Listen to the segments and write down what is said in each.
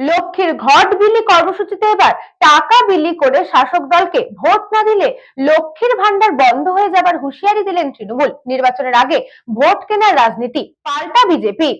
লক্ষ্মীর ঘট বিলি কর্মসূচিতে এবার টাকা বিলি করে শাসক দলকে ভোট না দিলে লক্ষ্মীর ভান্ডার বন্ধ হয়ে যাবার হুঁশিয়ারি দিলেন তৃণমূল। নির্বাচনের আগে ভোট কেনার রাজনীতি পাল্টা বিজেপি।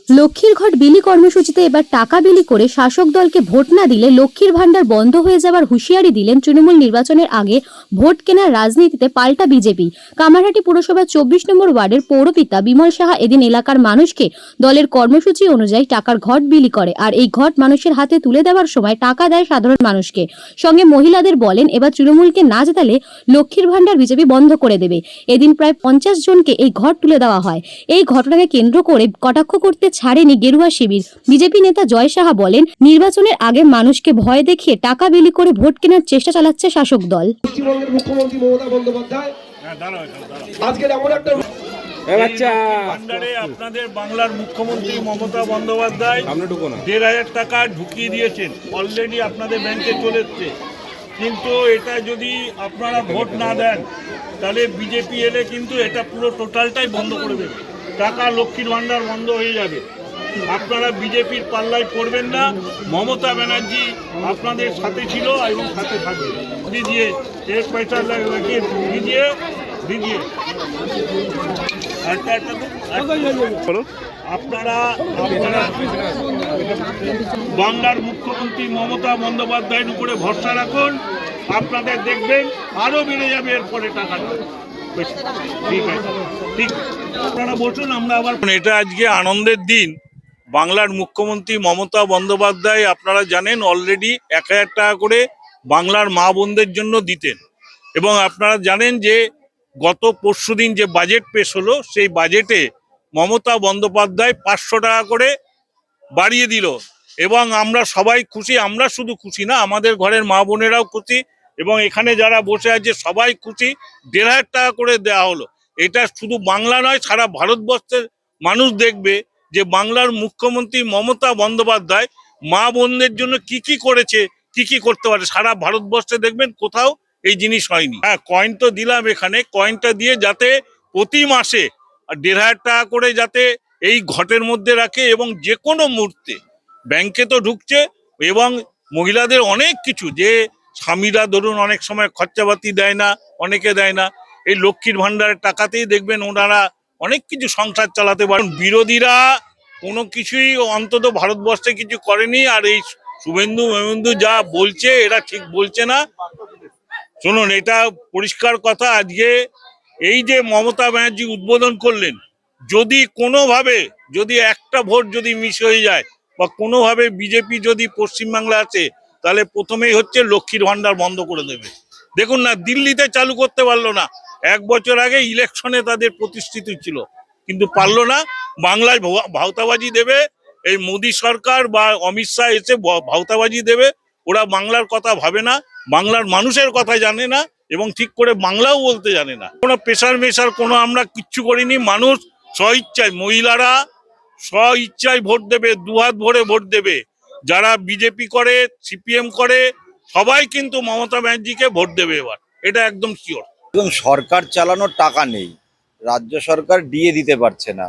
লক্ষ্মীর ঘট বিলি কর্মসূচিতে এবার টাকা বিলি করে শাসক দলকে ভোট না দিলে লক্ষ্মীর ভান্ডার বন্ধ হয়ে যাবার হুঁশিয়ারি দিলেন তৃণমূল। নির্বাচনের আগে ভোট কেনার রাজনীতিতে পাল্টা বিজেপি। কামারহাটি পুরসভার 24 নম্বর ওয়ার্ডের পৌরপিতা বিমল সাহা এদিন এলাকার মানুষকে দলের কর্মসূচি অনুযায়ী টাকার ঘট বিলি করে, আর এই ঘট মানুষের হাতে তুলে দেওয়ার সময় টাকা দেয় সাধারণ মানুষকে। সঙ্গে মহিলাদের বলেন, এবার তৃণমূলকে না জেতালে লক্ষ্মীর ভান্ডার বিজেপি বন্ধ করে দেবে। এদিন প্রায় 50 জনকে এই ঘট তুলে দেওয়া হয়। এই ঘটনাকে কেন্দ্র করে কটাক্ষ করতে ছাড়েনি গেরুয়া শিবির। বিজেপি নেতা জয় সাহা বলেন, নির্বাচনের আগে মানুষকে ভয় দেখিয়ে টাকা বিলি করে ভোট কেনার চেষ্টা চালাচ্ছে শাসক দল। পশ্চিমবঙ্গের মুখ্যমন্ত্রী মমতা বন্দ্যোপাধ্যায় আজকের এমন একটা আপনাদের বাংলার মুখ্যমন্ত্রী মমতা বন্দ্যোপাধ্যায় 1,500 টাকা ঢুকিয়ে দিয়েছেন, অলরেডি আপনাদের ব্যাংকে চলে এসছে। কিন্তু এটা যদি আপনারা ভোট না দেন তাহলে বিজেপি এলে কিন্তু এটা পুরো টোটালটাই বন্ধ করে দেবে। টাকা লক্ষ্মীর ভান্ডার বন্ধ হয়ে যাবে। আপনারা বিজেপির পাল্লায় পড়বেন না। মমতা ব্যানার্জি আপনাদের সাথে ছিল এবং সাথে থাকবে। দিজিয়ে এক পয়সা লাগিয়ে দিজিয়ে দিজিয়ে আপনারা বাংলার মুখ্যমন্ত্রী মমতা বন্দ্যোপাধ্যায়ের উপরে ভরসা রাখুন, আপনাদের দেখবেন আরো বেড়ে যাবে এরপরে টাকাটা। ঠিক আছে, ঠিক আপনারা বসুন, আমরা আবার। এটা আজকে আনন্দের দিন। বাংলার মুখ্যমন্ত্রী মমতা বন্দ্যোপাধ্যায় আপনারা জানেন অলরেডি 1,000 টাকা করে বাংলার মা বোনদের জন্য দিতেন, এবং আপনারা জানেন যে গত পরশুদিন যে বাজেট পেশ হলো সেই বাজেটে মমতা বন্দ্যোপাধ্যায় 500 টাকা করে বাড়িয়ে দিল, এবং আমরা সবাই খুশি। আমরা শুধু খুশি না, আমাদের ঘরের মা বোনেরাও খুশি, এবং এখানে যারা বসে আছে সবাই খুশি। 1,500 টাকা করে দেওয়া হলো। এটা শুধু বাংলা নয়, সারা ভারতবর্ষের মানুষ দেখবে যে বাংলার মুখ্যমন্ত্রী মমতা বন্দ্যোপাধ্যায় মা বোনদের জন্য কি কি করেছে, কি কি করতে পারে। সারা ভারতবর্ষে দেখবেন কোথাও এই জিনিস হয়নি। হ্যাঁ, কয়েন তো দিলাম এখানে, কয়েনটা দিয়ে যাতে প্রতি মাসে 1,500 টাকা করে যাতে এই ঘটের মধ্যে রাখে, এবং যে কোনো মুহূর্তে ব্যাংকে তো ঢুকছে, এবং মহিলাদের অনেক কিছু, যে স্বামীরা ধরুন অনেক সময় খরচাপাতি দেয় না, অনেকে দেয় না, এই লক্ষ্মীর ভান্ডারের টাকাতেই দেখবেন ওনারা অনেক কিছু সংসার চালাতে পারেন। বিরোধীরা কোনো কিছুই অন্তত ভারতবর্ষে কিছু করেনি, আর এই শুভেন্দু মেভেন্দু যা বলছে এরা ঠিক বলছে না। শুনুন, এটা পরিষ্কার কথা। আজকে এই যে মমতা ব্যানার্জি উদ্বোধন করলেন, যদি কোনোভাবে যদি একটা ভোট যদি মিস হয়ে যায় বা কোনোভাবে বিজেপি যদি পশ্চিমবাংলা আছে, তাহলে প্রথমেই হচ্ছে লক্ষ্মীর ভান্ডার বন্ধ করে দেবে। দেখুন না, দিল্লিতে চালু করতে পারলো না, 1 বছর আগে ইলেকশনে তাদের প্রতিশ্রুতি ছিল, কিন্তু পারলো না। বাংলায় ভাওতাবাজি দেবে এই মোদী সরকার বা অমিত শাহ এসে ভাওতাবাজি দেবে। ওরা বাংলার কথা ভাবে না, বাংলার মানুষের কথা জানে না, এবং ঠিক করে বাংলাও বলতে জানে না। কোনো প্রেশার মেশার কোনো আমরা কিচ্ছু করিনি। মানুষ স্বইচ্ছায়, মহিলারা স্বইচ্ছায় ভোট দেবে, দুহাত ভরে ভোট দেবে। যারা বিজেপি করে, সিপিএম করে, সবাই কিন্তু মমতা ব্যানার্জিকে ভোট দেবে এবার, এটা একদম শিওর। এবং সরকার চালানোর টাকা নেই, রাজ্য সরকার দিয়ে দিতে পারছে না।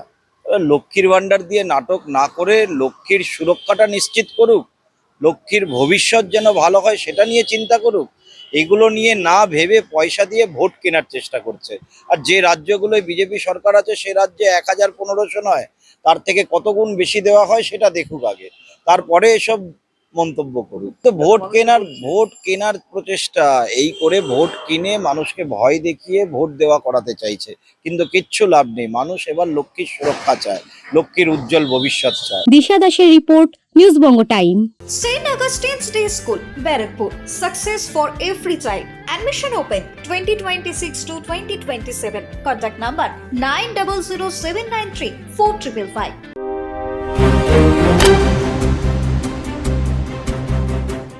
লক্ষ্মীর ভান্ডার দিয়ে নাটক না করে লক্ষ্মীর সুরক্ষাটা নিশ্চিত করুক, লক্ষ্মীর ভবিষ্যৎ যেন ভালো হয় সেটা নিয়ে চিন্তা করুক। এগুলো নিয়ে না ভেবে পয়সা দিয়ে ভোট কেনার চেষ্টা করছে। আর যে রাজ্যগুলোয় বিজেপি সরকার আছে সে রাজ্যে 1,000-1,500 নয়, তার থেকে কত গুণ বেশি দেওয়া হয় সেটা দেখুক আগে, তারপরে এসব মন্তব্য করুক। তো ভোট কেনার প্রচেষ্টা এই করে ভোট কিনে মানুষকে ভয় দেখিয়ে ভোট দেওয়া করাতে চাইছে, কিন্তু কিচ্ছু লাভ নেই। মানুষ এবার লক্ষ্মীর সুরক্ষা চায়, লক্ষ্মীর উজ্জ্বল ভবিষ্যৎ চায়। দিশা দাসের report, news Banga time. St. Augustine's Day School, Barrackpur. Success for every child. Admission open 2026 to 2027. Contact number 900793 4555.